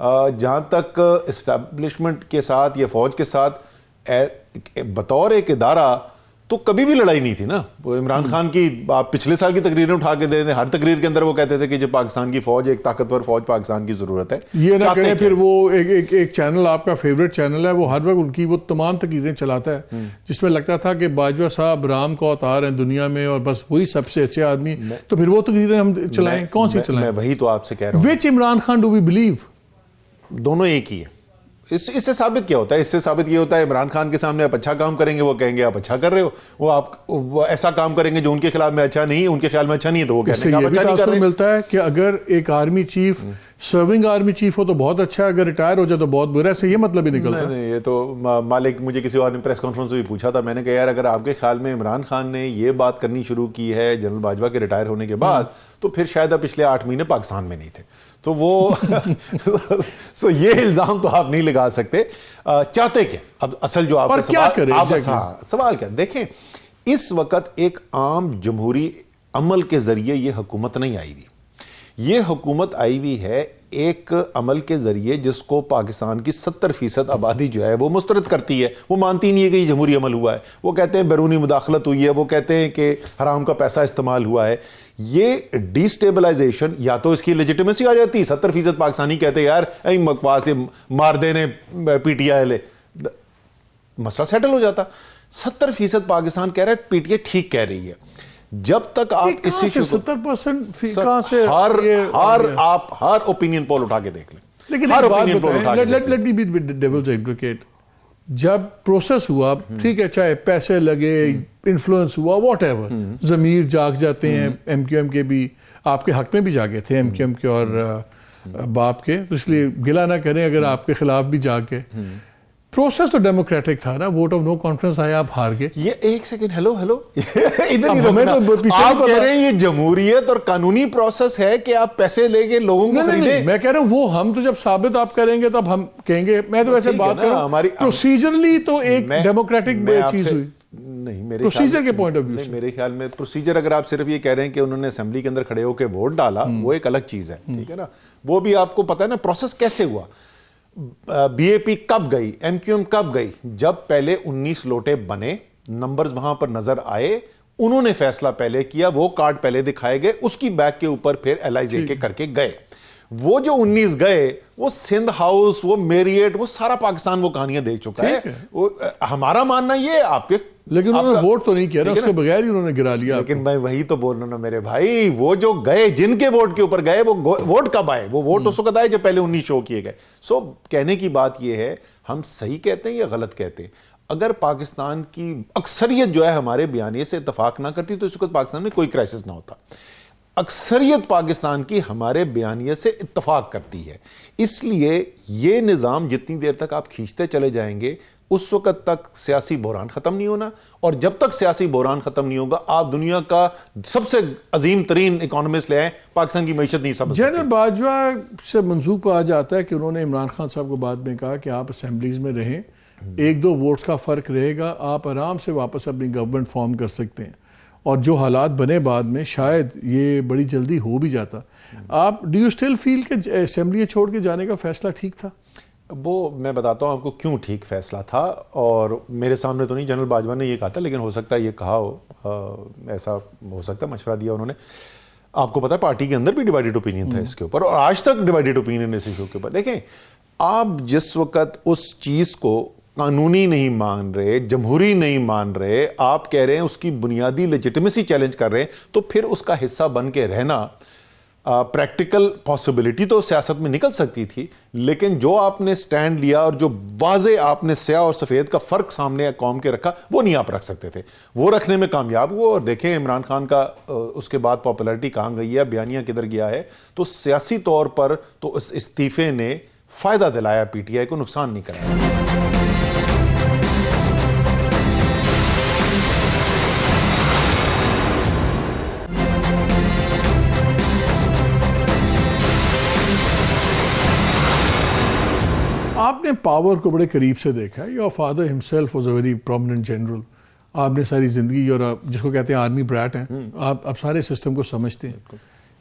جہاں تک اسٹیبلشمنٹ کے ساتھ یا فوج کے ساتھ بطور ایک ادارہ تو کبھی بھی لڑائی نہیں تھی نا. وہ عمران خان کی آپ پچھلے سال کی تقریریں اٹھا کے دے دیں, ہر تقریر کے اندر وہ کہتے تھے کہ جو پاکستان کی فوج, ایک طاقتور فوج پاکستان کی ضرورت ہے. یہ نہ کہیں پھر وہ ایک چینل آپ کا فیوریٹ چینل ہے, وہ ہر وقت ان کی وہ تمام تقریریں چلاتا ہے جس میں لگتا تھا کہ باجوہ صاحب رام کو اوتار ہیں دنیا میں اور بس وہی سب سے اچھے آدمی, تو پھر وہ تقریریں ہم چلائیں, کون سی چلائیں؟ میں وہی تو آپ سے کہہ رہا ہوں. Which Imran Khan do we believe? دونوں ایک ہی ہے. اس سے ثابت کیا ہوتا ہے؟ اس سے ثابت یہ ہوتا ہے عمران خان کے سامنے آپ اچھا کام کریں گے, وہ کہیں گے آپ اچھا کر رہے ہو. وہ ایسا کام کریں گے جو ان کے خلاف میں اچھا نہیں ہے, ان کے خیال میں اچھا نہیں ہے, تو وہ کہنے گے آپ اچھا نہیں کر رہے. ملتا ہے کہ اگر ایک army chief serving army chief ہو تو بہت اچھا ہے, اگر ریٹائر ہو جائے تو بہت برا ہے, سے یہ مطلب ہی نکلتا ہے. نہیں, یہ تو مالک مجھے کسی اور نے پریس کانفرنس میں بھی پوچھا تھا, میں نے کہا یار اگر آپ کے خیال میں عمران خان نے یہ بات کرنی شروع کی ہے جنرل باجوہ کے ریٹائر ہونے کے بعد, تو پھر شاید اب پچھلے 8 مہینے پاکستان میں نہیں تھے. تو وہ یہ الزام تو آپ نہیں لگا سکتے. چاہتے کیا اب اصل جو آپ کا سوال کیا دیکھیں, اس وقت ایک عام جمہوری عمل کے ذریعے یہ حکومت نہیں آئی ہوئی. یہ حکومت آئی ہوئی ہے ایک عمل کے ذریعے جس کو پاکستان کی 70% آبادی جو ہے وہ مسترد کرتی ہے. وہ مانتی نہیں ہے کہ یہ جمہوری عمل ہوا ہے, وہ کہتے ہیں بیرونی مداخلت ہوئی ہے, وہ کہتے ہیں کہ حرام کا پیسہ استعمال ہوا ہے. یہ ڈی سٹیبلائزیشن یا تو اس کی لیجیٹیمیسی آ جاتی, 70% پاکستانی کہتے ہیں یار اے مکواس مار دینے پی ٹی آئی لے, مسئلہ سیٹل ہو جاتا. 70% پاکستان کہہ رہا ہے پی ٹی آئی ٹھیک کہہ رہی ہے. جب تک آپ اس ایشو 70% کہاں سے, آپ ہر اوپینین پول اٹھا کے دیکھ لیں. لیکن ایک بات بتائیں, let me be devil's advocate, جب پروسیس ہوا ٹھیک ہے, چاہے پیسے لگے, انفلوئنس ہوا, واٹ ایور, ضمیر جاگ جاتے ہیں. ایم کیو ایم کے بھی آپ کے حق میں بھی جاگے تھے, ایم کیو ایم کے اور باپ کے, تو اس لیے گلہ نہ کریں اگر آپ کے خلاف بھی جاگ گئے. پروسیس تو ڈیموکریٹک تھا نا, ووٹ آف نو کانفیڈنس آیا, آپ ہار گئے. یہ ایک سیکنڈ, ہیلو ادھر ہی رکنا. آپ کہہ رہے ہیں یہ جمہوریت اور قانونی پروسیس ہے کہ آپ پیسے لے کے لوگوں کو خریدیں. میں کہہ رہا ہوں وہ ہم تو جب ثابت آپ کریں گے تب ہم کہیں گے. میں تو ایسے بات کر رہا ہوں پروسیجرلی تو ایک ڈیموکریٹک چیز ہوئی. نہیں, میرے پروسیجر کے پوائنٹ آف ویو سے میرے خیال میں پروسیجر, اگر آپ صرف یہ کہہ رہے ہیں کہ انہوں نے اسمبلی کے اندر کھڑے ہو کے ووٹ ڈالا, وہ ایک الگ چیز ہے, ٹھیک ہے نا. وہ بھی آپ کو پتا ہے نا پروسیس کیسے ہوا. بی اے پی کب گئی, ایم کیو ایم کب گئی, جب پہلے 19 لوٹے بنے, نمبرز وہاں پر نظر آئے, انہوں نے فیصلہ پہلے کیا, وہ کارڈ پہلے دکھائے گئے, اس کی بیک کے اوپر پھر ایل آئی زے کے کر کے گئے. وہ جو 19 گئے, وہ سندھ ہاؤس, وہ میریٹ, وہ سارا پاکستان وہ کہانیاں دیکھ چکا ہے. ہمارا ماننا یہ آپ کے, لیکن انہوں نے ووٹ تو نہیں کیا نا, اس کے بغیر ہی انہوں نے گرا لیا. لیکن میں وہی تو بول رہا ہوں نا میرے بھائی, وہ جو گئے, جن کے ووٹ کے اوپر گئے, وہ ووٹ کب آئے؟ وہ ووٹ اس وقت آئے جب پہلے 19 شو کیے گئے. سو کہنے کی بات یہ ہے, ہم صحیح کہتے ہیں یا غلط کہتے ہیں. اگر پاکستان کی اکثریت جو ہے ہمارے بیانیے سے اتفاق نہ کرتی تو اس وقت پاکستان میں کوئی کرائسس نہ ہوتا. اکثریت پاکستان کی ہمارے بیانیے سے اتفاق کرتی ہے. اس لیے یہ نظام جتنی دیر تک آپ کھینچتے چلے جائیں گے, اس وقت تک سیاسی بحران ختم نہیں ہونا, اور جب تک سیاسی بحران ختم نہیں ہوگا, آپ دنیا کا سب سے عظیم ترین اکانومسٹ لے آئیں, پاکستان کی معیشت نہیں سمجھ سکتے. جنرل باجوہ سے منسوب آ جاتا ہے کہ انہوں نے عمران خان صاحب کو بعد میں کہا کہ آپ اسمبلیز میں رہیں, 1-2 ووٹس کا فرق رہے گا, آپ آرام سے واپس اپنی گورنمنٹ فارم کر سکتے ہیں, اور جو حالات بنے بعد میں شاید یہ بڑی جلدی ہو بھی جاتا. آپ ڈو یو اسٹل فیل کہ اسمبلی چھوڑ کے جانے کا فیصلہ ٹھیک تھا؟ وہ میں بتاتا ہوں آپ کو کیوں ٹھیک فیصلہ تھا, اور میرے سامنے تو نہیں, جنرل باجوہ نے یہ کہا تھا, لیکن ہو سکتا ہے یہ کہا ہو, ایسا ہو سکتا ہے مشورہ دیا انہوں نے. آپ کو پتا ہے پارٹی کے اندر بھی ڈیوائیڈڈ اوپینین تھا اس کے اوپر, اور آج تک ڈیوائیڈڈ اوپینین اس ایشو کے اوپر. دیکھیں, آپ جس وقت اس چیز کو قانونی نہیں مان رہے, جمہوری نہیں مان رہے, آپ کہہ رہے ہیں اس کی بنیادی لیجیٹیمیسی چیلنج کر رہے ہیں, تو پھر اس کا حصہ بن کے رہنا پریکٹیکل پاسبلٹی تو سیاست میں نکل سکتی تھی. لیکن جو آپ نے سٹینڈ لیا اور جو واضح آپ نے سیاہ اور سفید کا فرق سامنے قوم کے رکھا, وہ نہیں آپ رکھ سکتے تھے. وہ رکھنے میں کامیاب ہوئے, اور دیکھیں عمران خان کا اس کے بعد پاپولرٹی کہاں گئی ہے, بیانیہ کدھر گیا ہے. تو سیاسی طور پر تو اس استعفے نے فائدہ دلایا پی ٹی آئی کو, نقصان نہیں کرایا. آپ نے پاور کو بڑے قریب سے دیکھا ہے. Your father himself was a very prominent general. آپ نے ساری زندگی, اور جس کو کہتے ہیں آرمی برائٹ ہیں, آپ سارے سسٹم کو سمجھتے ہیں.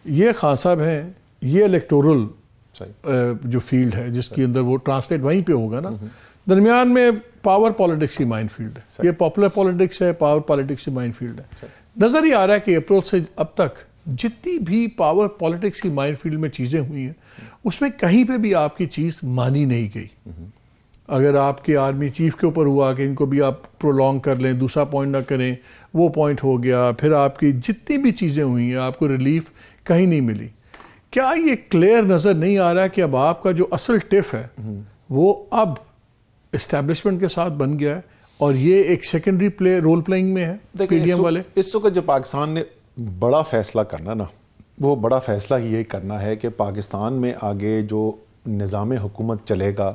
یہ خان صاحب ہیں, یہ الیکٹورل جو فیلڈ ہے جس کے اندر وہ ٹرانسلیٹ وہیں پہ ہوگا نا. درمیان میں پاور پالیٹکس ہی مائن فیلڈ ہے, یہ پاپولر پالیٹکس ہے, پاور پالیٹکس ہی مائن فیلڈ ہے. نظر ہی آ رہا ہے کہ اپریل سے اب تک جتنی بھی پاور پالیٹکس کی مائن فیلڈ میں چیزیں ہوئی ہیں اس میں کہیں پہ بھی آپ کی چیز مانی نہیں گئی. اگر آپ کے آرمی چیف کے اوپر ہوا کہ ان کو بھی آپ پرولونگ کر لیں, دوسرا پوائنٹ نہ کریں, وہ پوائنٹ ہو گیا. پھر آپ کی جتنی بھی چیزیں ہوئی ہیں آپ کو ریلیف کہیں نہیں ملی. کیا یہ کلیئر نظر نہیں آ رہا کہ اب آپ کا جو اصل ٹف ہے وہ اب اسٹیبلشمنٹ کے ساتھ بن گیا ہے اور یہ ایک سیکنڈری رول پلئنگ میں ہے پی ڈی ایم والے؟ اس وقت جو پاکستان نے بڑا فیصلہ کرنا نا, وہ بڑا فیصلہ یہ کرنا ہے کہ پاکستان میں آگے جو نظام حکومت چلے گا,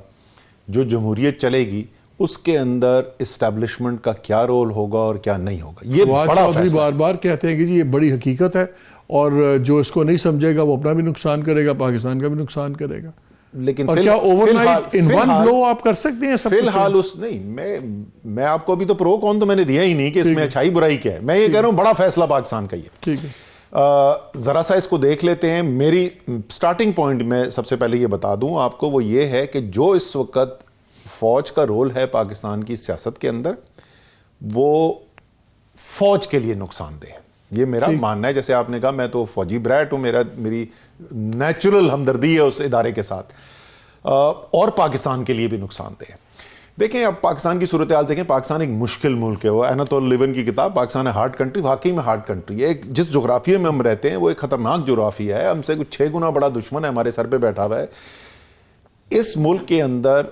جو جمہوریت چلے گی, اس کے اندر اسٹیبلشمنٹ کا کیا رول ہوگا اور کیا نہیں ہوگا. یہ بڑا فیصلہ بار بار کہتے ہیں کہ جی یہ بڑی حقیقت ہے اور جو اس کو نہیں سمجھے گا وہ اپنا بھی نقصان کرے گا, پاکستان کا بھی نقصان کرے گا. لیکن کیا اوور نائٹ ان ون بلو آپ کر سکتے ہیں؟ فی الحال نہیں, میں آپ کو ابھی تو پرو کون تو میں نے دیا ہی نہیں کہ اس میں اچھائی برائی کیا ہے. میں یہ کہہ رہا ہوں بڑا فیصلہ پاکستان کا ہی ہے. ٹھیک ہے, ذرا سا اس کو دیکھ لیتے ہیں. میری سٹارٹنگ پوائنٹ میں سب سے پہلے یہ بتا دوں آپ کو, وہ یہ ہے کہ جو اس وقت فوج کا رول ہے پاکستان کی سیاست کے اندر, وہ فوج کے لیے نقصان دہ ہے. یہ میرا ماننا ہے. جیسے آپ نے کہا میں تو فوجی برائٹ ہوں, میری نیچرل ہمدردی ہے اس ادارے کے ساتھ, اور پاکستان کے لیے بھی نقصان دہ ہے. دیکھیں اب پاکستان کی صورتحال دیکھیں. پاکستان ایک مشکل ملک ہے. وہ ایناتول لیون کی کتاب پاکستان ہے ہارڈ کنٹری, واقعی میں ہارڈ کنٹری ہے. جس جغرافیے میں ہم رہتے ہیں وہ ایک خطرناک جغرافیہ ہے. ہم سے کچھ 6 گنا بڑا دشمن ہے ہمارے سر پہ بیٹھا ہوا ہے. اس ملک کے اندر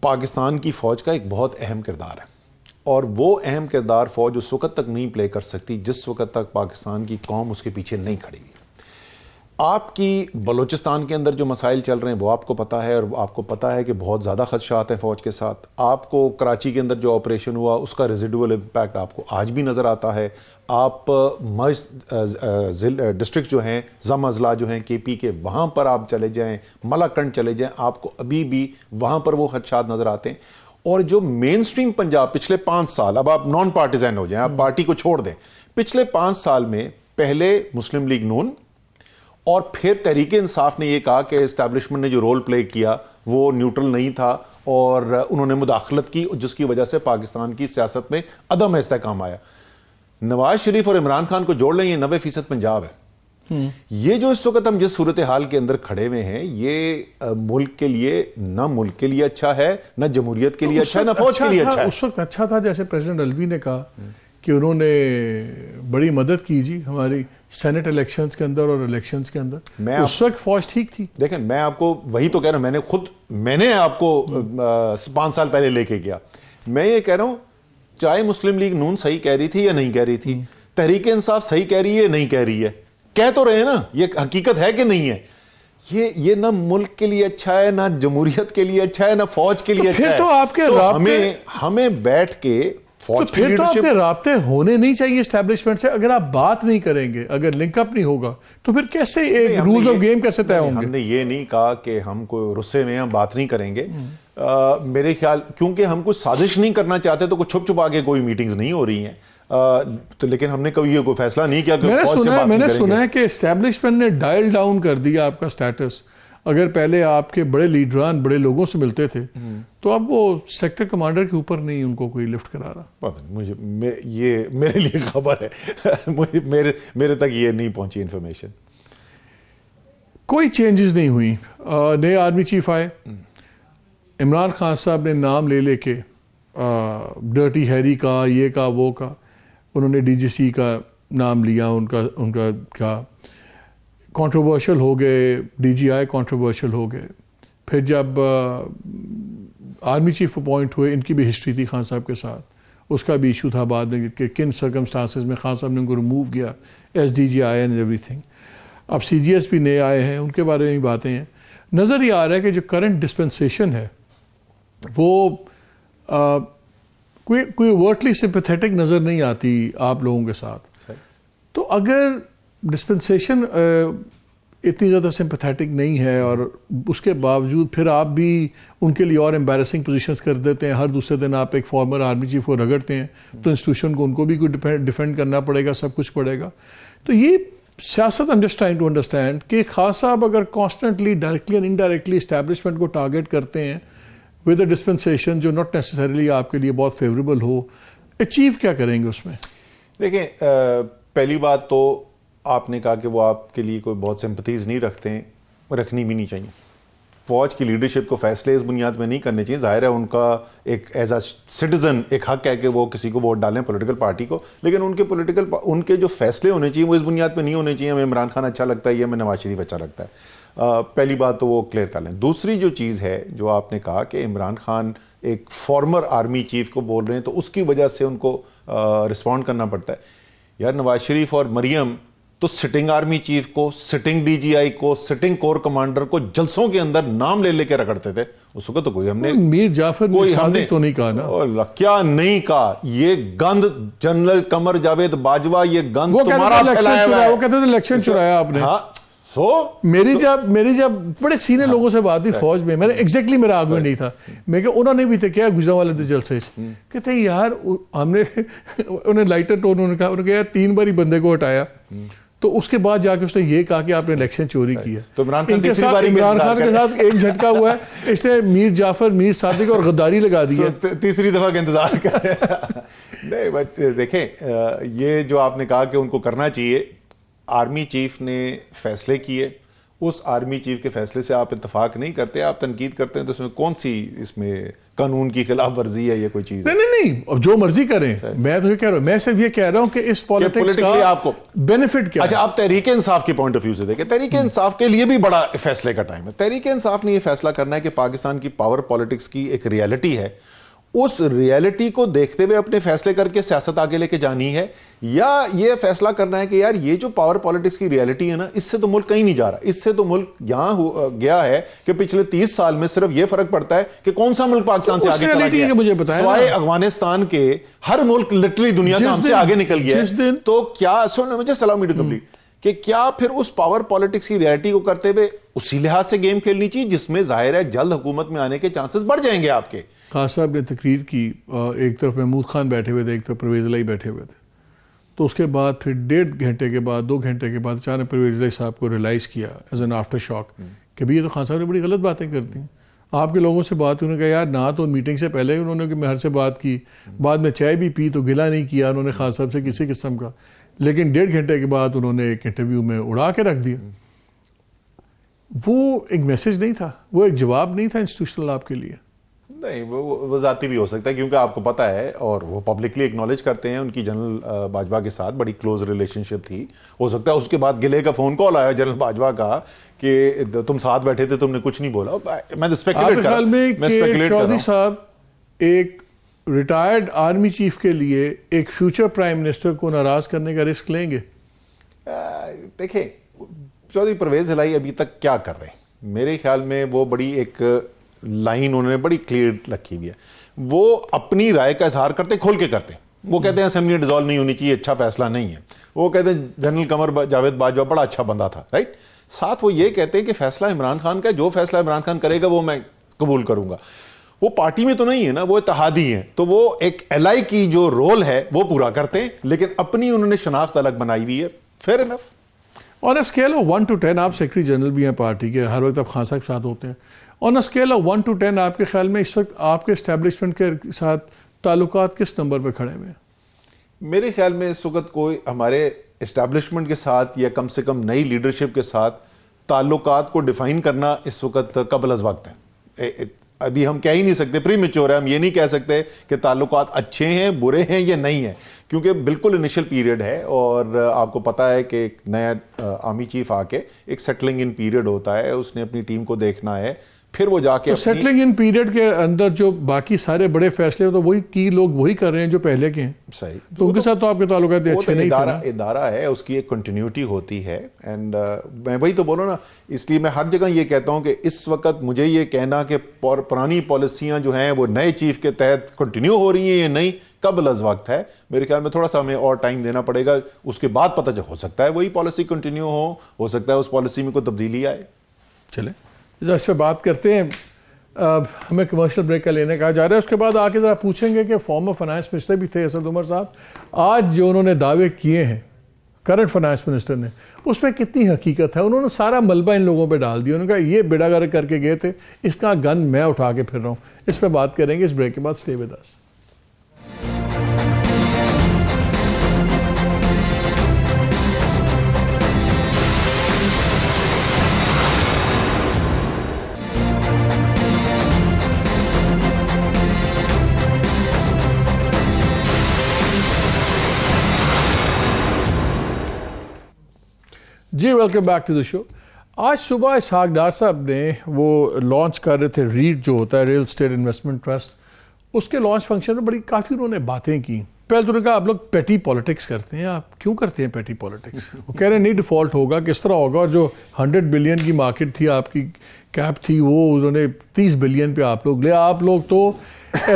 پاکستان کی فوج کا ایک بہت اہم کردار ہے, اور وہ اہم کردار فوج اس وقت تک نہیں پلے کر سکتی جس وقت تک پاکستان کی قوم اس کے پیچھے نہیں کھڑی ہوئی. آپ کی بلوچستان کے اندر جو مسائل چل رہے ہیں وہ آپ کو پتا ہے, اور آپ کو پتا ہے کہ بہت زیادہ خدشات ہیں فوج کے ساتھ. آپ کو کراچی کے اندر جو آپریشن ہوا اس کا ریزیڈول امپیکٹ آپ کو آج بھی نظر آتا ہے. آپ مرج ڈسٹرکٹ جو ہیں, زم اضلاع جو ہیں کے پی کے, وہاں پر آپ چلے جائیں, ملاکنڈ چلے جائیں, آپ کو ابھی بھی وہاں پر وہ خدشات نظر آتے ہیں. اور جو مین سٹریم پنجاب پچھلے 5 سال, اب آپ نان پارٹیزن ہو جائیں, آپ پارٹی کو چھوڑ دیں, پچھلے 5 سال میں پہلے مسلم لیگ نون اور پھر تحریک انصاف نے یہ کہا کہ اسٹیبلشمنٹ نے جو رول پلے کیا وہ نیوٹرل نہیں تھا اور انہوں نے مداخلت کی, جس کی وجہ سے پاکستان کی سیاست میں عدم استحکام آیا. نواز شریف اور عمران خان کو جوڑ لیں, یہ 90% پنجاب ہے. یہ جو اس وقت ہم جس صورتحال کے اندر کھڑے ہوئے ہیں, یہ ملک کے لیے نہ ملک کے لیے اچھا ہے, نہ جمہوریت کے لیے اچھا ہے, نہ فوج کے لیے اچھا ہے. اس وقت اچھا تھا جیسے پریزیڈنٹ الوی نے کہا کہ انہوں نے بڑی مدد کی جی ہماری سینٹ الیکشنز کے اندر اور الیکشنز کے اندر. اس وقت فوج ٹھیک تھی. دیکھیں میں آپ کو وہی تو کہہ رہا ہوں, میں نے آپ کو 5 سال پہلے لے کے گیا. میں یہ کہہ رہا ہوں چاہے مسلم لیگ نون صحیح کہہ رہی تھی یا نہیں کہہ رہی تھی, تحریک انصاف صحیح کہہ رہی ہے یا نہیں کہہ رہی ہے, کہہ تو رہے ہیں نا, یہ حقیقت ہے کہ نہیں ہے. یہ نہ ملک کے لیے اچھا ہے, نہ جمہوریت کے لیے اچھا ہے, نہ فوج کے لیے اچھا ہے. پھر تو آپ کے ہمیں بیٹھ کے پھر تو آپ کے رابطے ہونے نہیں چاہیے اسٹیبلشمنٹ سے. اگر آپ بات نہیں کریں گے, اگر لنک اپ نہیں ہوگا, تو پھر کیسے ایک رولز آف گیم کیسے طے ہوں گے؟ ہم نے یہ نہیں کہا کہ ہم کوئی رسے میں ہم بات نہیں کریں گے. میرے خیال کیونکہ ہم کوئی سازش نہیں کرنا چاہتے تو کوئی چھپ چھپا کے کوئی میٹنگز نہیں ہو رہی ہیں, تو لیکن ہم نے کبھی یہ کوئی فیصلہ نہیں کیا کہ فوج سے بات میں نے سنا ہے کہ اسٹیبلشمنٹ نے ڈائل ڈاؤن کر دیا آپ کا سٹیٹس. اگر پہلے آپ کے بڑے لیڈران بڑے لوگوں سے ملتے تھے تو اب وہ سیکٹر کمانڈر کے اوپر نہیں ان کو کوئی لفٹ کرا رہا. پتہ نہیں, یہ میرے لیے خبر ہے, میرے تک یہ نہیں پہنچی انفارمیشن. کوئی چینجز نہیں ہوئی. نئے آرمی چیف آئے, عمران خان صاحب نے نام لے کے ڈرٹی ہیری کا, یہ کا وہ کا, انہوں نے ڈی جی سی کا نام لیا, ان کا کیا کنٹروورشل ہو گئے, ڈی جی آئی کنٹروورشل ہو گئے. پھر جب آرمی چیف اپوائنٹ ہوئے, ان کی بھی ہسٹری تھی خان صاحب کے ساتھ, اس کا بھی ایشو تھا بعد میں کہ کن سرکمسٹانسز میں خان صاحب نے ان کو ریموو کیا, S D G I and ایوری تھنگ. اب سی جی ایس بھی نئے آئے ہیں, ان کے بارے میں باتیں ہیں. نظر ہی آ رہا ہے کہ جو کرنٹ ڈسپنسیشن ہے وہ کوئی ورٹلی سمپیتھیٹک نظر نہیں آتی آپ لوگوں کے ساتھ. تو اگر ڈسپنسیشن اتنی زیادہ سمپیتھیٹک نہیں ہے اور اس کے باوجود پھر آپ بھی ان کے لیے اور امبیرسنگ پوزیشنز کر دیتے ہیں, ہر دوسرے دن آپ ایک فارمر آرمی چیف کو رگڑتے ہیں, تو انسٹیٹیوشن کو ان کو بھی کوئی ڈیفینڈ کرنا پڑے گا, سب کچھ پڑے گا. تو یہ سیاست I'm just trying to understand کہ خاص صاحب اگر کانسٹنٹلی ڈائریکٹلی اور انڈائریکٹلی اسٹیبلشمنٹ کو ٹارگیٹ کرتے ہیں ود اے ڈسپنسیشن جو ناٹ نیسسریلی آپ کے لیے بہت فیوریبل ہو, اچیو کیا کریں گے اس میں؟ دیکھیں پہلی بات تو آپ نے کہا کہ وہ آپ کے لیے کوئی بہت سمپتھیز نہیں رکھتے ہیں, رکھنی بھی نہیں چاہیے. فوج کی لیڈرشپ کو فیصلے اس بنیاد میں نہیں کرنے چاہیے. ظاہر ہے ان کا ایک ایز اے سٹیزن ایک حق ہے کہ وہ کسی کو ووٹ ڈالیں پولیٹیکل پارٹی کو, لیکن ان کے جو فیصلے ہونے چاہیے وہ اس بنیاد پہ نہیں ہونے چاہیے ہمیں عمران خان اچھا لگتا ہے یا ہمیں نواز شریف اچھا لگتا ہے. پہلی بات تو وہ کلیئر کر لیں. دوسری جو چیز ہے جو آپ نے کہا کہ عمران خان ایک فارمر آرمی چیف کو بول رہے ہیں تو اس کی وجہ سے ان کو رسپونڈ کرنا پڑتا ہے. یار نواز شریف اور مریم تو سٹنگ آرمی چیف کو, سٹنگ ڈی جی آئی کو, سٹنگ کور کمانڈر کو جلسوں کے اندر نام لے کے رگڑتے تھے. اس وقت تو کوئی ہم نے میر جعفر صادق تو نہیں کہا نا, کیا نہیں کہا. یہ گند جنرل قمر جاوید باجوہ یہ گند تمہارا پھیلایا ہوا ہے. وہ کہتے تھے الیکشن چرایا آپ نے. میری جب بڑے سینئر لوگوں سے بات ہوئی فوج میں, نے ایگزیکٹلی میرا آرگومنٹ نہیں تھا, میں کہ انہوں نے بھی تھے کیا گجرانوالے تھے جلسے سے, کہتے یار ہم نے انہیں لائٹر ٹون انہوں نے کہا 3 بار ہی بندے کو ہٹایا, تو اس کے بعد جا کے اس نے یہ کہا کہ آپ نے الیکشن چوری کی ہے. تو عمران خان کے ساتھ ایک جھٹکا ہوا ہے, اس نے میر جعفر, میر صادق اور غداری لگا دی ہے. تیسری دفعہ کا انتظار کر رہے ہیں. نہیں بٹ دیکھیں یہ جو آپ نے کہا کہ ان کو کرنا چاہیے, آرمی چیف نے فیصلے کیے, اس آرمی چیف کے فیصلے سے آپ اتفاق نہیں کرتے, آپ تنقید کرتے ہیں, تو اس میں کون سی اس میں قانون کی خلاف ورزی ہے یا کوئی چیز؟ نہیں اب جو مرضی کریں. میں تو یہ کہہ رہا ہوں, میں صرف یہ کہہ رہا ہوں کہ اس پالیٹکس کا آپ کو بینیفٹ کیا ہے. اچھا آپ تحریک انصاف کے پوائنٹ آف ویو سے دیکھیں, تحریک انصاف کے لیے بھی بڑا فیصلے کا ٹائم ہے. تحریک انصاف نے یہ فیصلہ کرنا ہے کہ پاکستان کی پاور پالیٹکس کی ایک ریالٹی ہے, اس ریالٹی کو دیکھتے ہوئے اپنے فیصلے کر کے سیاست آگے لے کے جانی ہے, یا یہ فیصلہ کرنا ہے کہ یار یہ جو پاور پالیٹکس کی ریالٹی ہے نا, اس سے تو ملک کہیں نہیں جا رہا. اس سے تو ملک یہاں گیا ہے کہ پچھلے 30 سال میں صرف یہ فرق پڑتا ہے کہ کون سا ملک پاکستان سے آگے چلا گیا ہے. سوائے افغانستان کے ہر ملک لٹرلی دنیا کا ہم سے آگے نکل گیا ہے. تو کیا مجھے سلام کہ کیا پھر اس پاور پالیٹکس کی ریالٹی کو کرتے ہوئے اسی لحاظ سے گیم کھیلنی چاہیے جس میں ظاہر ہے جلد حکومت میں آنے کے چانسز بڑھ جائیں گے آپ کے. خاص صاحب نے تقریر کی, ایک طرف محمود خان بیٹھے ہوئے تھے, ایک طرف پرویز الہی بیٹھے ہوئے تھے, تو اس کے بعد پھر 1.5 گھنٹے کے بعد 2 گھنٹے کے بعد اچانک پرویز الہی صاحب کو ریلائز کیا ایز این آفٹر شاک کہ بھئی یہ تو خان صاحب نے بڑی غلط باتیں کرتی ہیں. آپ کے لوگوں سے بات انہوں نے کہا یار نہ تو میٹنگ سے پہلے انہوں نے مہر سے بات کی, بعد میں چائے بھی پی تو گلا نہیں کیا انہوں نے خان صاحب سے کسی قسم کا, لیکن 1.5 گھنٹے کے بعد انہوں نے ایک انٹرویو میں اڑا کے رکھ دیا. وہ ایک میسج نہیں تھا, وہ ایک جواب نہیں تھا انسٹیٹیوشنل آپ کے لیے. نہیں وہ ذاتی بھی ہو سکتا ہے کیونکہ آپ کو پتا ہے اور وہ پبلکلی اکنالج کرتے ہیں, ان کی جنرل باجوہ کے ساتھ بڑی کلوز ریلیشن شپ تھی. ہو سکتا ہے اس کے بعد گلے کا فون کال آیا جنرل باجوہ کا کہ تم ساتھ بیٹھے تھے تم نے کچھ نہیں بولا. میں اسپیکولیٹ کر رہا ہوں. چودھری صاحب ایک ریٹائرڈ آرمی چیف کے لیے ایک فیوچر پرائم منسٹر کو ناراض کرنے کا رسک لیں گے؟ دیکھیں چودھری پرویز الہی ابھی تک کیا کر رہے ہیں, میرے خیال میں وہ بڑی ایک لائن انہوں نے بڑی کلیئر رکھی ہوئی ہے. وہ اپنی رائے کا اظہار کرتے کھول کے کرتے. وہ کہتے ہیں اسمبلی ڈیزالو نہیں ہونی چاہیے, اچھا فیصلہ نہیں ہے. وہ کہتے ہیں جنرل قمر جاوید باجوہ بڑا اچھا بندہ تھا, رائٹ. ساتھ وہ یہ کہتے ہیں کہ فیصلہ عمران خان کا, جو فیصلہ عمران خان کرے گا وہ میں قبول کروں گا. وہ پارٹی میں تو نہیں ہے نا, وہ اتحادی ہیں, تو وہ ایک ایلائی کی جو رول ہے وہ پورا کرتے ہیں, لیکن اپنی انہوں نے شناخت الگ بنائی ہوئی ہے. Fair enough. On a scale of 1 to 10, آپ سیکرٹری جنرل بھی ہیں پارٹی کے, ہر وقت آپ خان صاحب کے ساتھ ہوتے ہیں. آن اے اسکیل آف 1 to 10 آپ کے خیال میں اس وقت آپ کے اسٹیبلشمنٹ کے ساتھ تعلقات کس نمبر پہ کھڑے ہوئے ہیں؟ میرے خیال میں اس وقت کوئی ہمارے اسٹیبلشمنٹ کے ساتھ یا کم سے کم نئی لیڈرشپ کے ساتھ تعلقات کو ڈیفائن کرنا اس وقت قبل از وقت ہے. ابھی ہم کہہ ہی نہیں سکتے, پری میچور ہے, ہم یہ نہیں کہہ سکتے کہ تعلقات اچھے ہیں برے ہیں یا نہیں ہیں, کیونکہ بالکل انیشل پیریڈ ہے. اور آپ کو پتا ہے کہ ایک نیا آرمی چیف آ کے ایک سیٹلنگ ان پیریڈ ہوتا ہے, اس نے اپنی ٹیم کو دیکھنا ہے, پھر وہ جا کے سیٹلنگ ان پیریڈ کے اندر جو باقی سارے بڑے فیصلے تو وہی کی لوگ وہی کر رہے ہیں جو پہلے کے ہیں. صحیح, تو ان کے ساتھ تو آپ کے تعلقات اچھے نہیں تھے. ادارہ ہے, اس کی ایک کنٹینیوٹی ہوتی ہے. اینڈ میں وہی تو بولوں نا, اس لیے میں ہر جگہ یہ کہتا ہوں کہ اس وقت مجھے یہ کہنا کہ پرانی پالیسیاں جو ہیں وہ نئے چیف کے تحت کنٹینیو ہو رہی ہیں یا نہیں, قبل از وقت ہے. میرے خیال میں تھوڑا سا ہمیں اور ٹائم دینا پڑے گا, اس کے بعد پتہ ہو سکتا ہے وہی پالیسی کنٹینیو ہو سکتا ہے اس پالیسی میں کوئی تبدیلی آئے. چلیں اس پہ بات کرتے ہیں. ہمیں کمرشل بریک کا لینے کہا جا رہا ہے, اس کے بعد آ کے ذرا پوچھیں گے کہ فارمر فائنانس منسٹر بھی تھے اسد عمر صاحب, آج جو انہوں نے دعوے کیے ہیں کرنٹ فائنانس منسٹر نے، اس میں کتنی حقیقت ہے؟ انہوں نے سارا ملبہ ان لوگوں پہ ڈال دیا. انہوں نے کہا یہ بیڑا گرک کر کے گئے تھے، اس کا گن میں اٹھا کے پھر رہا ہوں. اس پہ بات کریں گے اس بریک کے بعد. Stay with us. جی welcome back to the show. آج صبح اسحاق ڈار صاحب نے وہ لانچ کر رہے تھے ریٹ جو ہوتا ہے ریل اسٹیٹ انویسٹمنٹ ٹرسٹ، اس کے لانچ فنکشن میں بڑی کافی انہوں نے باتیں کی. پہلے تو نے کہا آپ لوگ پیٹی پالیٹکس کرتے ہیں. آپ کیوں کرتے ہیں پیٹی پالیٹکس؟ وہ کہہ رہے ہیں نہیں ڈیفالٹ ہوگا، کس طرح ہوگا؟ اور جو 100 بلین کی مارکیٹ تھی آپ کی کیپ تھی وہ انہوں نے 30 بلین پہ آپ لوگ لے. آپ لوگ تو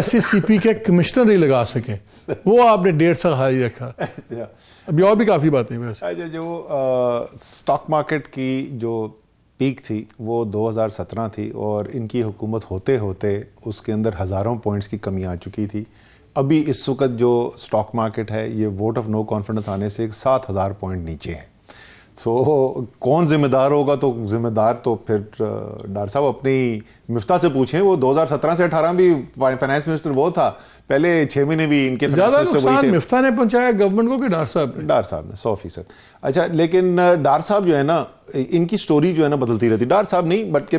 SECP کے کمشنر نہیں لگا سکے، وہ آپ نے 1.5 سال ہائی رکھا. ابھی اور بھی کافی باتیں ویسے. جو اسٹاک مارکیٹ کی جو پیک تھی وہ 2017 تھی، اور ان کی حکومت ہوتے ہوتے اس کے اندر ہزاروں پوائنٹس کی کمی آ چکی تھی. ابھی اس وقت جو اسٹاک مارکیٹ ہے یہ ووٹ آف نو کانفیڈنس آنے سے 7,000 پوائنٹ نیچے ہے. سو کون ذمہ دار ہوگا؟ تو ذمہ دار تو پھر ڈار صاحب اپنی مفتاح سے پوچھیں. وہ 2017 سے 18 بھی فائنانس منسٹر وہ تھا، پہلے 6 مہینے بھی ان کے زیادہ نقصان مفتاح نے پہنچایا گورنمنٹ کو کہ ڈار صاحب نے؟ ڈار صاحب نے 100%. اچھا، لیکن ڈار صاحب جو ہے نا، ان کی سٹوری جو ہے نا بدلتی رہتی. ڈار صاحب نہیں بلکہ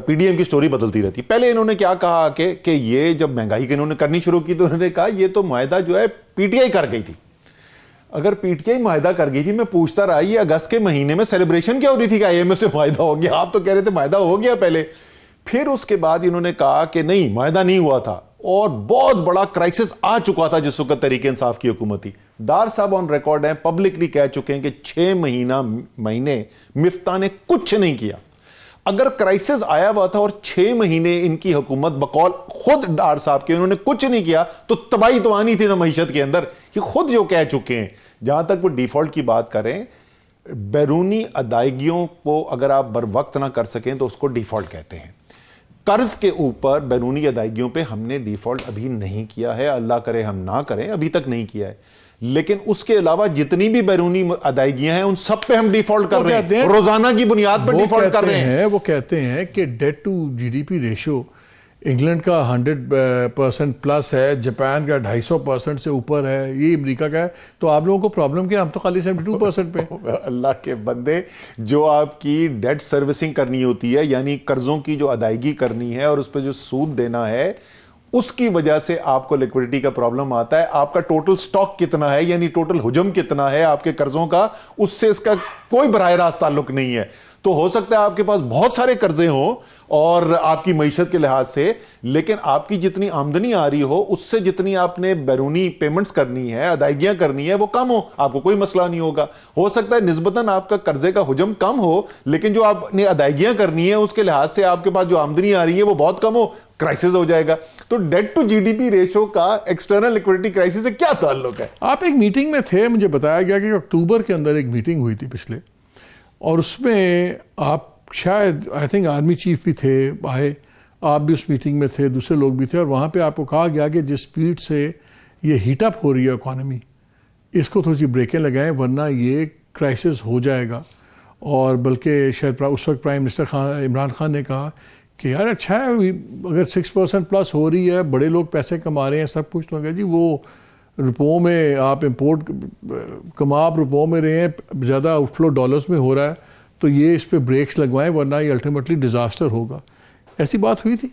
PDM کی سٹوری بدلتی رہتی. پہلے انہوں نے کیا کہا کہ یہ جب مہنگائی کی انہوں نے کرنی شروع کی تو انہوں نے کہا یہ تو معاہدہ جو ہے PTI کر گئی تھی. اگر PTI معاہدہ کر گئی تھی، میں پوچھتا رہا یہ اگست کے مہینے میں سیلیبریشن کیا ہو رہی تھی کہ IMF سے معاہدہ ہو گیا؟ آپ تو کہہ رہے تھے معاہدہ ہو گیا پہلے. پھر اس کے بعد انہوں نے کہا کہ نہیں معاہدہ نہیں ہوا تھا، اور بہت بڑا کرائسس آ چکا تھا جس وقت تحریک انصاف کی حکومت تھی. ڈار صاحب آن ریکارڈ ہیں، پبلکلی کہہ چکے ہیں کہ 6 مہینے مفتاح نے کچھ نہیں کیا. اگر کرائسس آیا ہوا تھا اور 6 مہینے ان کی حکومت بقول خود ڈار صاحب کے انہوں نے کچھ نہیں کیا تو تباہی تو آنی تھی نا معیشت کے اندر. یہ خود جو کہہ چکے ہیں. جہاں تک وہ ڈیفالٹ کی بات کریں، بیرونی ادائیگیوں کو اگر آپ بر وقت نہ کر سکیں تو اس کو ڈیفالٹ کہتے ہیں. قرض کے اوپر بیرونی ادائیگیوں پہ ہم نے ڈیفالٹ ابھی نہیں کیا ہے، اللہ کرے ہم نہ کریں، ابھی تک نہیں کیا ہے. لیکن اس کے علاوہ جتنی بھی بیرونی ادائیگیاں ہیں ان سب پہ ہم ڈیفالٹ کر رہے ہیں، روزانہ کی بنیاد پر ڈیفالٹ کر رہے ہیں. وہ کہتے ہیں کہ debt to GDP ratio England کا 100% پلس ہے، جاپان کا 250% سے اوپر ہے، یہ امریکہ کا ہے. تو آپ لوگوں کو پرابلم کیا؟ ہم تو خالی 72% پہ. اللہ کے بندے، جو آپ کی ڈیٹ سروسنگ کرنی ہوتی ہے، یعنی قرضوں کی جو ادائیگی کرنی ہے اور اس پہ جو سود دینا ہے، اس کی وجہ سے آپ کو لیکوڈیٹی کا پرابلم آتا ہے. آپ کا ٹوٹل سٹاک کتنا ہے، یعنی ٹوٹل حجم کتنا ہے آپ کے قرضوں کا، اس سے اس کا کوئی براہ راست تعلق نہیں ہے. تو ہو سکتا ہے آپ کے پاس بہت سارے قرضے ہوں اور آپ کی معیشت کے لحاظ سے، لیکن آپ کی جتنی آمدنی آ رہی ہو اس سے جتنی آپ نے بیرونی پیمنٹس کرنی ہے، ادائیگیاں کرنی ہے، وہ کم ہو، آپ کو کوئی مسئلہ نہیں ہوگا. ہو سکتا ہے نسبتاً آپ کا قرضے کا حجم کم ہو، لیکن جو آپ نے ادائیگیاں کرنی ہے اس کے لحاظ سے آپ کے پاس جو آمدنی آ رہی ہے وہ بہت کم ہو، کرائسس ہو جائے گا. تو ڈیٹ ٹو GDP ریشو کا ایکسٹرنل لیکوڈیٹی کرائسس سے کیا تعلق ہے؟ آپ ایک میٹنگ میں تھے، مجھے بتایا گیا کہ اکتوبر کے اندر ایک میٹنگ ہوئی تھی پچھلے، اور اس میں آپ شاید آئی تھنک آرمی چیف بھی تھے، آئے، آپ بھی اس میٹنگ میں تھے، دوسرے لوگ بھی تھے، اور وہاں پہ آپ کو کہا گیا کہ جس سپیڈ سے یہ ہیٹ اپ ہو رہی ہے اکانومی، اس کو تھوڑی سی بریکیں لگائیں ورنہ یہ کرائسس ہو جائے گا. اور بلکہ شاید اس وقت پرائم منسٹر عمران خان نے کہا کہ یار اچھا ہے اگر 6% پلس ہو رہی ہے، بڑے لوگ پیسے کما رہے ہیں، سب کچھ، تو جی وہ روپوں میں آپ امپورٹ آپ روپوں میں رہے ہیں، زیادہ آؤٹ فلو ڈالرز میں ہو رہا ہے، تو یہ اس پہ بریکس لگوائیں ورنہ یہ الٹیمیٹلی ڈیزاسٹر ہوگا. ایسی بات ہوئی تھی؟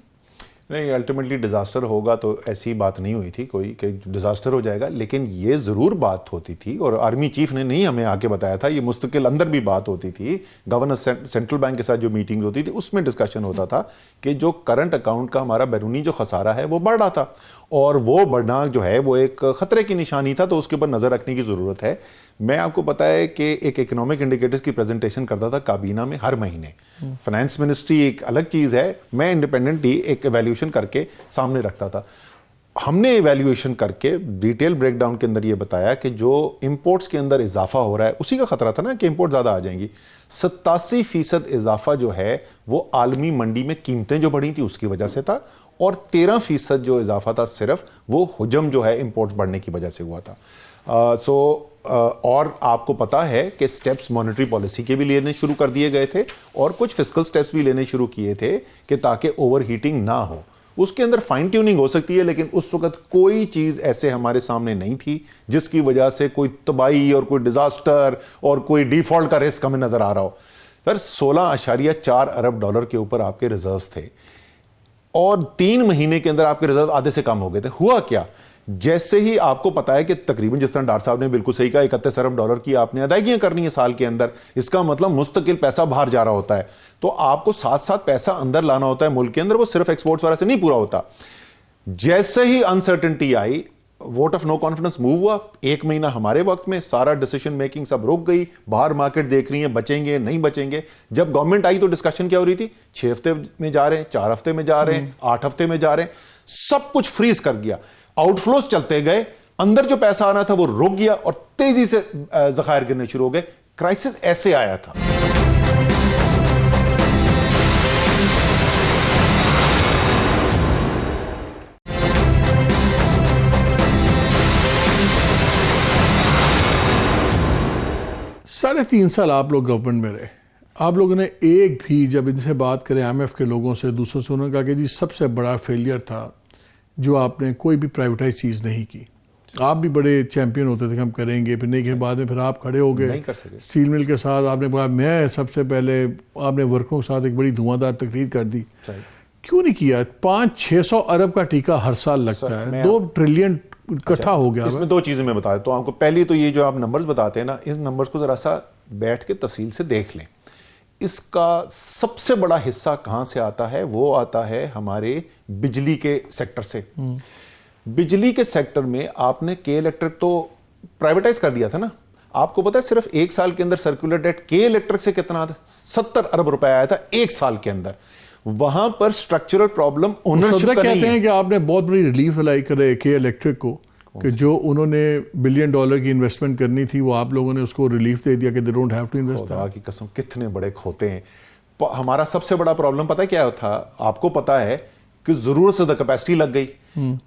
نہیں، الٹیمیٹلی ڈیزاسٹر ہوگا تو ایسی بات نہیں ہوئی تھی کوئی کہ ڈیزاسٹر ہو جائے گا. لیکن یہ ضرور بات ہوتی تھی، اور آرمی چیف نے نہیں ہمیں آ کے بتایا تھا، یہ مستقل اندر بھی بات ہوتی تھی. گورنر سینٹرل بینک کے ساتھ جو میٹنگ ہوتی تھی اس میں ڈسکشن ہوتا تھا کہ جو کرنٹ اکاؤنٹ کا ہمارا بیرونی جو خسارہ ہے وہ بڑھ رہا تھا، اور وہ بڑھنا جو ہے وہ ایک خطرے کی نشانی تھا، تو اس کے اوپر نظر رکھنے کی ضرورت ہے. میں آپ کو پتا ہے کہ ایک اکنامک انڈیکیٹرز کی پریزنٹیشن کرتا تھا کابینہ میں ہر مہینے. فائنانس منسٹری ایک الگ چیز ہے، میں انڈیپینڈنٹلی ایک ایویلیوشن کر کے سامنے رکھتا تھا. ہم نے ایویلیویشن کر کے ڈیٹیل بریک ڈاؤن کے اندر یہ بتایا کہ جو امپورٹس کے اندر اضافہ ہو رہا ہے، اسی کا خطرہ تھا نا کہ امپورٹ زیادہ آ جائیں گی. 87% اضافہ جو ہے وہ عالمی منڈی میں قیمتیں جو بڑھی تھی اس کی وجہ سے تھا، اور 13% جو اضافہ تھا صرف وہ حجم جو ہے امپورٹس بڑھنے کی وجہ سے ہوا تھا. سو اور آپ کو پتا ہے کہ سٹیپس مانیٹری پالیسی کے بھی لینے شروع کر دیے گئے تھے اور کچھ فسکل سٹیپس بھی لینے شروع کیے تھے کہ تاکہ اوور ہیٹنگ نہ ہو. اس کے اندر فائن ٹیوننگ ہو سکتی ہے, لیکن اس وقت کوئی چیز ایسے ہمارے سامنے نہیں تھی جس کی وجہ سے کوئی تباہی اور کوئی ڈیزاسٹر اور کوئی ڈیفالٹ کا رسک ہمیں نظر آ رہا ہو. سر 16.4 ارب ڈالر کے اوپر آپ کے ریزروز تھے اور 3 مہینے کے اندر آپ کے ریزرو آدھے سے کم ہو گئے تھے. ہوا کیا؟ جیسے ہی آپ کو پتا ہے کہ تقریباً جس طرح ڈاکٹر صاحب نے بالکل صحیح کہا 31 ارب ڈالر کی آپ نے ادائیگیاں کرنی ہے سال کے اندر, اس کا مطلب مستقل پیسہ باہر جا رہا ہوتا ہے, تو آپ کو ساتھ ساتھ پیسہ اندر لانا ہوتا ہے ملک کے اندر, وہ صرف ایکسپورٹس وغیرہ سے نہیں پورا ہوتا. جیسے ہی انسرٹنٹی آئی, vote of no confidence move ہوا, 1 مہینہ ہمارے وقت میں سارا ڈیسیشن میکنگ سب رک گئی, باہر مارکیٹ دیکھ رہی ہیں بچیں گے نہیں بچیں گے. جب گورنمنٹ آئی تو ڈسکشن کیا ہو رہی تھی, 6 ہفتے میں جا رہے ہیں, 4 ہفتے میں جا رہے ہیں, 8 ہفتے میں جا رہے ہیں, سب کچھ فریز کر دیا. آؤٹ فلوز چلتے گئے, اندر جو پیسہ آنا تھا وہ رک گیا اور تیزی سے ذخائر گرنے شروع ہو گئے. کرائسس ایسے آیا تھا. ساڑھے 3 سال آپ لوگ گورنمنٹ میں رہے, آپ لوگوں نے ایک بھی جب ان سے بات کریں IMF کے لوگوں سے دوسروں سے, انہوں نے کہا کہ جی سب سے بڑا فیلئر تھا جو آپ نے کوئی بھی پرائیویٹائز چیز نہیں کی. آپ بھی بڑے چیمپئن ہوتے تھے کہ ہم کریں گے, پھر نہیں کے بعد میں پھر آپ کھڑے ہو گئے اسٹیل مل کے ساتھ, آپ نے بولا میں سب سے پہلے, آپ نے ورکروں کے ساتھ ایک بڑی دھواں تقریر کر دی. کیوں نہیں کیا؟ 500-600 ارب کا ٹیکہ ہر سال لگتا ہے, 2 ٹریلین اکٹھا ہو گیا. اس میں 2 چیزیں میں بتا دیتا ہوں آپ کو. پہلی تو یہ جو آپ نمبرز بتاتے ہیں نا, اس نمبرز کو ذرا سا بیٹھ کے تفصیل سے دیکھ لیں. اس کا سب سے بڑا حصہ کہاں سے آتا ہے؟ وہ آتا ہے ہمارے بجلی کے سیکٹر سے. بجلی کے سیکٹر میں آپ نے کے الیکٹرک تو پرائیویٹائز کر دیا تھا نا. آپ کو پتا ہے صرف 1 سال کے اندر سرکولر ڈیٹ کے الیکٹرک سے کتنا تھا؟ 70 ارب روپے آیا تھا 1 سال کے اندر. وہاں پر سٹرکچرل پرابلم اونرشپ کا نہیں ہے. کہتے ہیں کہ آپ نے بہت بڑی ریلیف الائی کرے کے الیکٹرک کو, کہ جو انہوں نے $1 بلین کی انویسٹمنٹ کرنی تھی وہ آپ لوگوں نے اس کو ریلیف دے دیا کہ they don't have to invest. خدا کی قسم کتنے بڑے کھوتے ہیں. ہمارا سب سے بڑا پرابلم پتا کیا تھا آپ کو پتا ہے کہ ضرورت سے کیپیسٹی لگ گئی,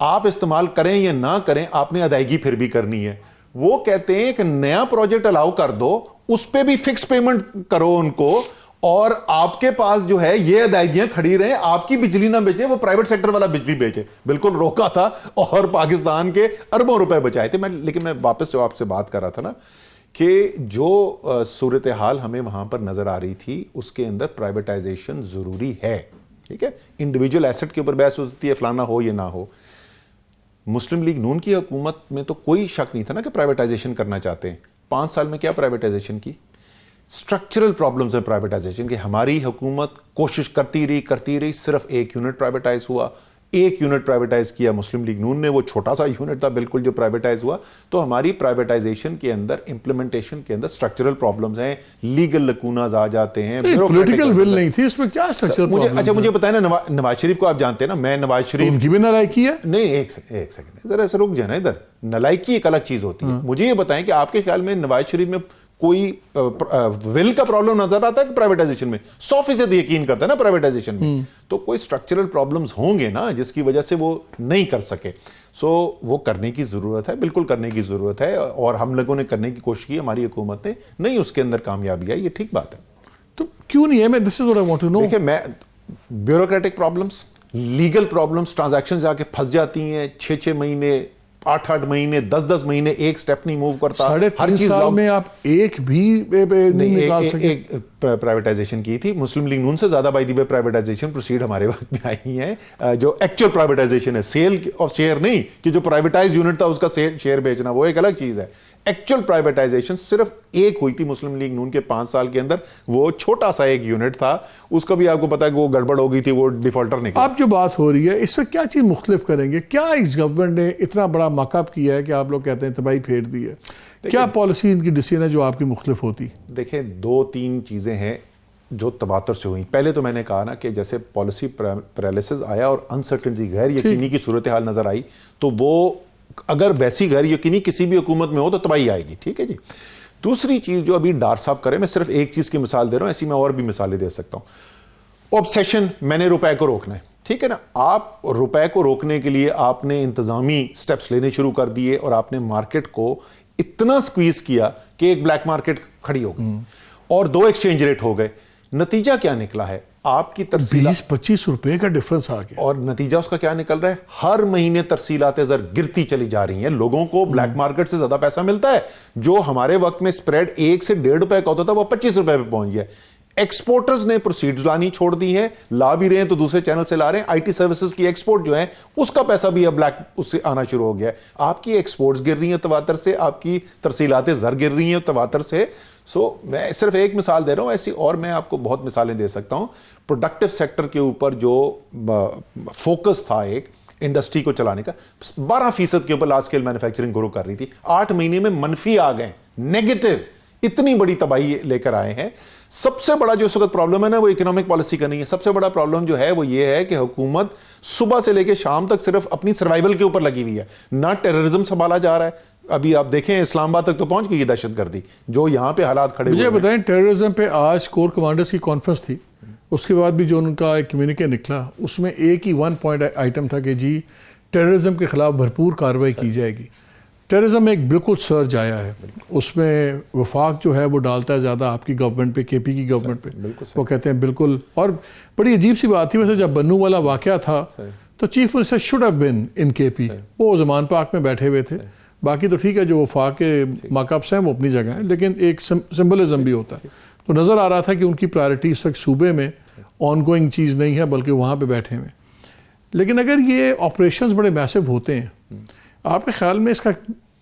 آپ استعمال کریں یا نہ کریں آپ نے ادائیگی پھر بھی کرنی ہے. وہ کہتے ہیں کہ نیا پروجیکٹ الاؤ کر دو, اس پہ بھی فکس پیمنٹ کرو ان کو, اور آپ کے پاس جو ہے یہ ادائیگیاں کھڑی رہیں, آپ کی بجلی نہ بیچے, وہ پرائیویٹ سیکٹر والا بجلی بیچے. بالکل روکا تھا اور پاکستان کے اربوں روپے بچائے تھے. لیکن میں واپس جو آپ سے بات کر رہا تھا نا کہ جو صورتحال ہمیں وہاں پر نظر آ رہی تھی اس کے اندر پرائیویٹائزیشن ضروری ہے. ٹھیک ہے, انڈیویجول ایسٹ کے اوپر بحث ہوتی ہے فلانا ہو یا نہ ہو. مسلم لیگ نون کی حکومت میں تو کوئی شک نہیں تھا نا کہ پرائیویٹائزیشن کرنا چاہتے ہیں. 5 سال میں کیا پرائیویٹائزیشن کی؟ سٹرکچرل پرابلمز ہے پرائیویٹائزیشن کی. ہماری حکومت کوشش کرتی رہی, صرف 1 یونٹ پرائیویٹائز ہوا. 1 یونٹ پرائیویٹائز کیا مسلم لیگ نون نے, وہ چھوٹا سا یونٹ تھا بالکل جو پرائیویٹائز ہوا. تو ہماری پرائیویٹائزیشن کے اندر امپلیمنٹیشن کے اندر سٹرکچرل پرابلمز ہیں, لیگل لکوناز آ جاتے ہیں, پولیٹیکل ول نہیں تھی اس میں. کیا سٹرکچرل پرابلم؟ اچھا مجھے بتائیں نا, نواز شریف کو آپ جانتے ہیں نا, میں نواز شریف ان کی بھی نالائکی ہے. نہیں ایک سیکنڈ ذرا سے رک جائے نا, ادھر نالائکی ایک الگ چیز ہوتی ہے. مجھے یہ بتائیں کہ آپ کے خیال میں نواز شریف میں کوئی ول کا پرابلم نظر آتا ہے کہ پرائیویٹائزیشن میں 100% یقین کرتا ہے نا پرائیویٹائزیشن میں, تو کوئی سٹرکچرل پرابلمز ہوں گے نا جس کی وجہ سے وہ نہیں کر سکے. سو وہ کرنے کی ضرورت ہے, بالکل کرنے کی ضرورت ہے, اور ہم لوگوں نے کرنے کی کوشش کی, ہماری حکومت نے نہیں اس کے اندر کامیابی آئی, یہ ٹھیک بات ہے. تو کیوں نہیں ہے؟ میں this is what I want to know. دیکھیں میں bureaucratic problems, legal problems, transaction جا کے پھنس جاتی ہیں 6 مہینے 8 مہینے 10 مہینے, ایک سٹیپ نہیں موو کرتا. 3.5 سال میں آپ ایک بھی نہیں نکال سکے. ایک پرائیویٹائزیشن کی تھی مسلم لیگ نون سے زیادہ by the way privatization proceed ہمارے وقت میں آئی ہیں. جو ایکچوئل پرائیویٹائزیشن ہے, سیل آف شیئر نہیں کہ جو پرائیویٹائز یونٹ تھا اس کا شیئر بیچنا, وہ ایک الگ چیز ہے. ایکچوئل پرائیویٹائزیشن صرف ایک ہوئی تھی مسلم لیگ نون کے 5 سال کے اندر, وہ چھوٹا سا ایک یونٹ تھا, اس کا بھی آپ کو پتا ہے کہ وہ گڑبڑ ہو گئی تھی, وہ ڈیفالٹر نکلا. اب جو بات ہو رہی ہے اس میں کیا چیز مختلف کریں گے؟ کیا اس گورنمنٹ نے اتنا بڑا ماک اپ کیا ہے کہ آپ لوگ کہتے ہیں تباہی پھیر دی ہے؟ کیا پالیسی ان کی ڈیسیژن ہے جو آپ کی مختلف ہوتی؟ دیکھیں 2-3 چیزیں ہیں جو تباتر سے ہوئی. پہلے تو میں نے کہا نا کہ جیسے پالیسی پیرالیسس آیا اور انسرٹنٹی غیر یقینی کی صورتحال نظر آئی, تو وہ اگر ویسی غیر یقینی کسی بھی حکومت میں ہو تو تباہی آئے گی. ٹھیک ہے جی. دوسری چیز جو ابھی ڈار صاحب کرے, میں صرف ایک چیز کی مثال دے رہا ہوں, ایسی میں اور بھی مثالیں دے سکتا ہوں. اوبسیشن, میں نے روپے کو روکنا ہے. ٹھیک ہے نا, آپ روپے کو روکنے کے لیے آپ نے انتظامی سٹیپس لینے شروع کر دیے اور آپ نے مارکیٹ کو اتنا سکویز کیا کہ ایک بلیک مارکیٹ کھڑی ہو گئی اور 2 ایکسچینج ریٹ ہو گئے. نتیجہ کیا نکلا ہے؟ آپ کی ترسیلات 20-25 روپے کا ڈفرنس آ گیا, اور نتیجہ اس کا کیا نکل رہا ہے؟ ہر مہینے ترسیلات زر گرتی چلی جا رہی ہیں. لوگوں کو بلیک مارکیٹ سے زیادہ پیسہ ملتا ہے. جو ہمارے وقت میں سپریڈ 1 سے 1.5 روپے کا ہوتا تھا وہ 25 روپے پہ پہنچ گیا. ایکسپورٹرز نے پروسیڈز لانی چھوڑ دی ہیں, لا بھی رہے ہیں تو دوسرے چینل سے لا رہے ہیں. آئی ٹی سروسز کی ایکسپورٹ جو ہے اس کا پیسہ بھی اب بلیک اس سے آنا شروع ہو گیا ہے. آپ کی ایکسپورٹس گر رہی ہیں تواتر سے, آپ کی ترسیلات زر گر رہی ہیں تواتر سے. میں صرف ایک مثال دے رہا ہوں, ایسی اور میں آپ کو بہت مثالیں دے سکتا ہوں. پروڈکٹیو سیکٹر کے اوپر جو فوکس تھا ایک انڈسٹری کو چلانے کا, 12% کے اوپر لارج اسکیل مینوفیکچرنگ گرو کر رہی تھی, 8 مہینے میں منفی آ گئے, نیگیٹو. اتنی بڑی تباہی لے کر آئے ہیں. سب سے بڑا جو اس وقت پرابلم ہے نا وہ اکنامک پالیسی کا نہیں ہے. سب سے بڑا پرابلم جو ہے وہ یہ ہے کہ حکومت صبح سے لے کے شام تک صرف اپنی سروائیول کے اوپر لگی ہوئی ہے, نہ ٹیررزم سنبھالا جا رہا ہے. ابھی آپ دیکھیں اسلام آباد تک تو پہنچ گئی دہشت گردی, جو یہاں پہ حالات کھڑے ہوئے. مجھے بتائیں, ٹیررزم پہ آج کور کمانڈرز کی کانفرنس تھی, اس کے بعد بھی جو ان کا ایک کمیونیکے نکلا اس میں ایک ہی 1 پوائنٹ آئٹم تھا کہ جی ٹیررزم کے خلاف بھرپور کارروائی کی جائے گی. ٹیررزم میں ایک بالکل سرج آیا ہے, اس میں وفاق جو ہے وہ ڈالتا ہے زیادہ آپ کی گورنمنٹ پہ, کے پی کی گورنمنٹ پہ. وہ کہتے ہیں بالکل, اور بڑی عجیب سی بات تھی ویسے جب بنو والا واقعہ تھا تو chief minister should have been in K P, وہ زمان پاک میں بیٹھے ہوئے تھے. باقی تو ٹھیک ہے جو وفاق کے ماکپس ہیں وہ اپنی جگہ ہیں, لیکن ایک سمبلزم بھی ہوتا ہے. تو نظر آ رہا تھا کہ ان کی پرائرٹی اس وقت صوبے میں آن گوئنگ چیز نہیں ہے بلکہ وہاں پہ بیٹھے ہوئے. لیکن اگر یہ آپریشنز بڑے میسو ہوتے ہیں, آپ کے خیال میں اس کا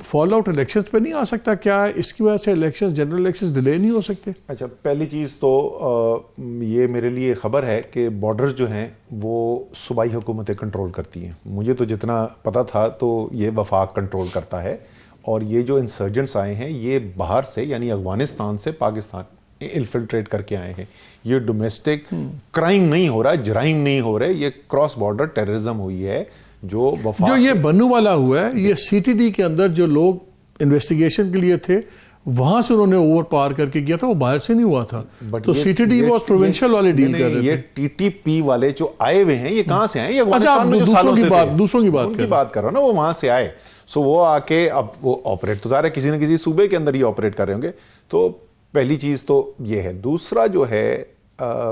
فال آؤٹ الیکشنز پہ نہیں آ سکتا؟ کیا اس کی وجہ سے الیکشنز, جنرل الیکشنز ڈیلے نہیں ہو سکتے؟ اچھا, پہلی چیز تو یہ میرے لیے خبر ہے کہ بارڈرز جو ہیں وہ صوبائی حکومتیں کنٹرول کرتی ہیں. مجھے تو جتنا پتا تھا تو یہ وفاق کنٹرول کرتا ہے, اور یہ جو انسرجنٹس آئے ہیں یہ باہر سے یعنی افغانستان سے پاکستان انفلٹریٹ کر کے آئے ہیں. یہ ڈومیسٹک کرائم نہیں ہو رہا, جرائم نہیں ہو رہے, یہ کراس بارڈر ٹیررزم ہوئی ہے. جو یہ بنو والا ہوا ہے, یہ سی ٹی ڈی کے اندر جو لوگ انویسٹیگیشن کے لیے تھے وہاں سے انہوں نے اوور پار کر کے کیا تھا, وہ باہر سے نہیں ہوا تھا. تو C T D was provincial والے ڈیل کر رہے تھے. یہ ٹی ٹی پی والے جو آئے ہوئے ہیں یہ کہاں سے آئے؟ یہ افغانستان میں جو سالوں سے دوسروں کی بات کر رہا ہوں نا, وہ وہاں سے آئے. سو وہ آ کے اب وہ آپریٹ تو ظاہر ہے کسی نہ کسی صوبے کے اندر ہی آپریٹ کر رہے ہوں گے. تو پہلی چیز تو یہ ہے. دوسرا جو ہے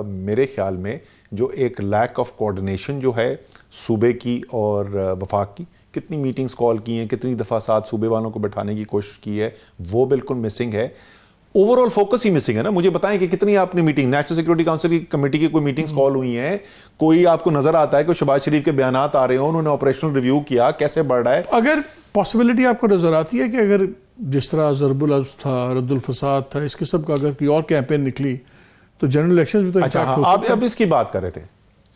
میرے خیال میں جو ایک لیک آف کوآرڈینیشن جو ہے صوبے کی اور وفاق کی, کتنی میٹنگز کال کی ہیں, کتنی دفعہ ساتھ صوبے والوں کو بٹھانے کی کوشش کی ہے, وہ بالکل مسنگ ہے. اوور آل فوکس ہی مسنگ ہے نا. مجھے بتائیں کہ کتنی آپ نے میٹنگ, نیشنل سیکورٹی کاؤنسل کی کمیٹی کی کوئی میٹنگز کال ہوئی ہیں؟ کوئی آپ کو نظر آتا ہے کہ شہباز شریف کے بیانات آ رہے ہوں, انہوں نے آپریشنل ریویو کیا, کیسے بڑھ رہا ہے؟ اگر پاسبلٹی آپ کو نظر آتی ہے کہ اگر جس طرح ضرب العرض تھا, رد الفساد تھا, اس قسم کا اگر کوئی اور کیمپین نکلی تو جنرل الیکشن بھی تو امپیکٹ ہو سکتا ہے. آپ اب اس کی بات کر رہے تھے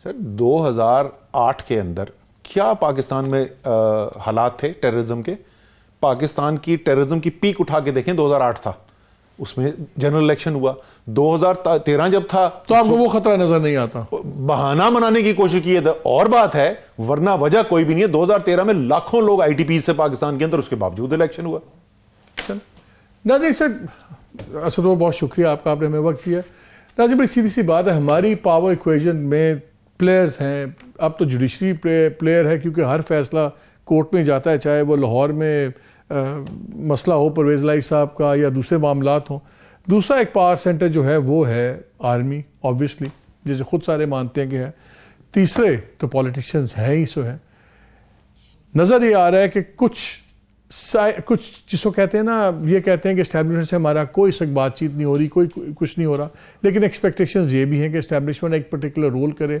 سر, 2008 کے اندر کیا پاکستان میں حالات تھے ٹیررزم کے؟ پاکستان کی ٹیررزم کی پیک اٹھا کے دیکھیں, 2008 تھا, اس میں جنرل الیکشن ہوا. 2013 جب تھا تو آپ کو وہ خطرہ نظر نہیں آتا؟ بہانہ منانے کی کوشش کی ہے اور بات ہے, ورنہ وجہ کوئی بھی نہیں ہے. 2013 میں لاکھوں لوگ آئی ٹی پی سے پاکستان کے اندر, اس کے باوجود الیکشن ہوا. ناظرین سر اسد بہت شکریہ آپ کا, آپ نے ہمیں وقت دیا. ناظرین بڑی سیدھی سی بات ہے, ہماری پاور ایکویژن میں پلیئرز ہیں. اب تو جوڈیشری پلیئر ہے کیونکہ ہر فیصلہ کورٹ میں جاتا ہے, چاہے وہ لاہور میں مسئلہ ہو پرویز الہی صاحب کا یا دوسرے معاملات ہوں. دوسرا ایک پاور سینٹر جو ہے وہ ہے آرمی, آبویسلی, جسے خود سارے مانتے ہیں کہ ہے. تیسرے تو پولیٹیشنز ہیں ہی سو ہیں. نظر یہ آ رہا ہے کہ کچھ جس کو کہتے ہیں نا, یہ کہتے ہیں کہ اسٹیبلشمنٹ سے ہمارا کوئی سک بات چیت نہیں ہو رہی, کوئی کچھ نہیں ہو رہا, لیکن ایکسپیکٹیشنز یہ بھی ہیں کہ اسٹیبلشمنٹ ایک پرٹیکولر رول کرے.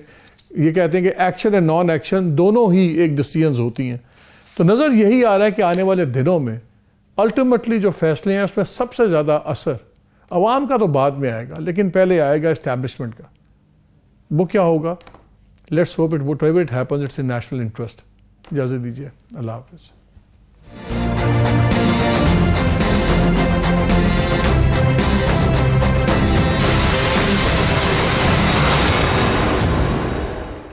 یہ کہتے ہیں کہ ایکشن اور نان ایکشن دونوں ہی ایک ڈیسیژنز ہوتی ہیں. تو نظر یہی آ رہا ہے کہ آنے والے دنوں میں الٹیمیٹلی جو فیصلے ہیں اس میں سب سے زیادہ اثر عوام کا تو بعد میں آئے گا, لیکن پہلے آئے گا اسٹیبلشمنٹ کا. وہ کیا ہوگا؟ Let's hope it whatever it happens, it's in national interest. اجازت دیجیے, اللہ حافظ.